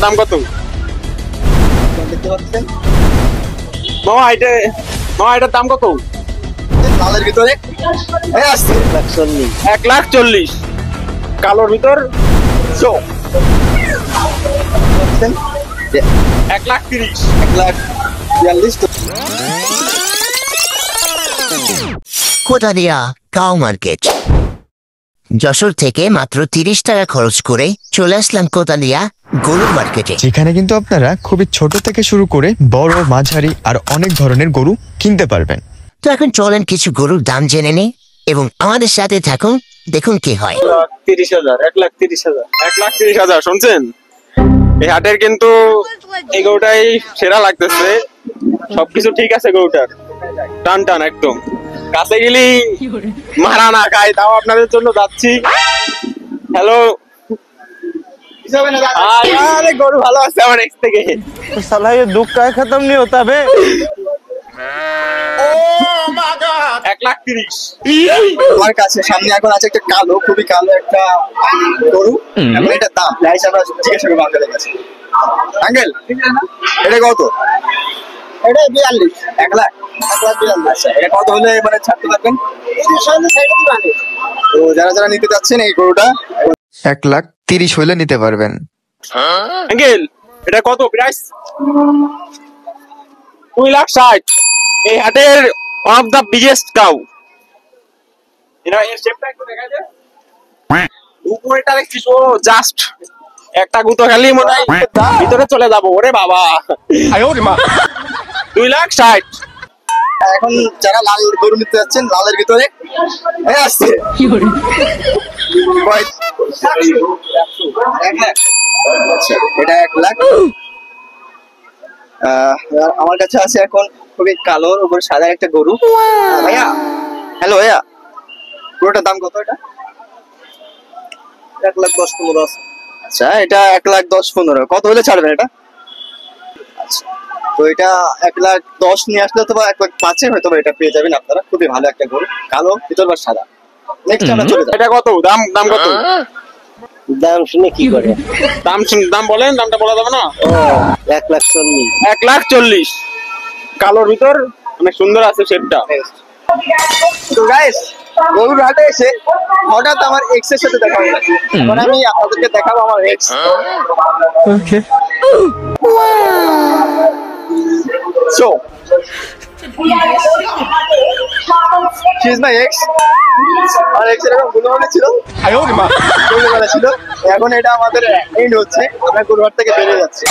দাম কত? দেখতে পাচ্ছেন মামা এটার দাম কত? লালের ভিতরে আসছে 1,40,000, কালোর ভিতর 1,30,000। 1,42,000। Kodalia cow market. যশোর থেকে মাত্র 30 টাকা খরচ করে চলে আসলাম কোদালিয়া গরুর মার্কেটে, যেখানে কিন্তু আপনারা খুবই ছোট থেকে শুরু করে বড়, মাঝারি আর অনেক ধরনের গরু কিনতে পারবেন। তো এখন চলেন কিছু গরুর দাম জেনে নেই এবং আমাদের সাথে থাকুন, দেখুন কি হয়। 1,30,000 শুনছেন? এই হাটের কিন্তু এই গরুটাই সেরা লাগতেছে, সবকিছু ঠিক আছে গরুটার, টান টান একদম, কাছে গেলি মারা না খাই, তাও আপনাদের জন্য যাচ্ছি। হ্যালো, अरे গরু ভালো আছে আমার এক্স থেকে। तो साला ये दुख का खत्म नहीं होता बे। 1,30,000। আমার কাছে সামনে এখন আছে একটা কালো, খুবই কালো একটা গরু। এখন এটা দাম প্রাইস আমরা জিজ্ঞাসা করবো আঙ্কেলের কাছে। আঙ্কেল এটা কত? এটা 42। 1,42,000। আচ্ছা, এটা কত হলে মানে ছাড়তে পারবেন? তো যারা নিতে যাচ্ছেন এই গরুটা 1,30,000 হইলে নিতে পারবেন। আঙ্কেল এটা কত প্রাইস? 2,60,000। এই হাটের one of the biggest cow. এরা এর শেপটা একটু দেখা যায়, উপরেটা দেখছিস, ও জাস্ট একটা গুতো খালি মনে হয় ভিতরে চলে যাবো। ওরে বাবা, 2,60,000। এখন যারা লাল গরু নিতে যাচ্ছেন লালের ভিতরে আসছে আচ্ছা, এটা 1,00,000। আমার কাছে আছে এখন খুবই কালোর উপর সাদা একটা গরু। ভাইয়া, হ্যালো ভাইয়া, গরুটার দাম কত? এটা 1,10,15 আছে। আচ্ছা, এটা 1,10,15। কত হলে ছাড়বেন এটা? আচ্ছা, তো এটা 1,10,000 নিয়ে আসলে তো 1,05,000 হয়তো এটা পেয়ে যাবেন আপনারা। খুবই ভালো একটা গরু, কালো ভিতর বা সাদা। নেক্সট আমরা চলে যাই। এটা কত দাম? কত दाम सुने की करे দাম বলেন, দামটা বলা যাবে না? 1,40,000। 1,40,000, কালোর ভিতর অনেক সুন্দর আছে শেপটা। তো গাইস, গরুর হাটে এসে হঠাৎ আমার এক্স এর সাথে দেখা হলো। এখন আমি আপনাদেরকে দেখাবো আমার ex. Okay, so she is my ex. আর এক্স এর এরকম গুণমানে ছিল, ছিল। এখন এটা আমাদের এন্ড হচ্ছে, আমরা গরুর হাট থেকে বেরিয়ে যাচ্ছি।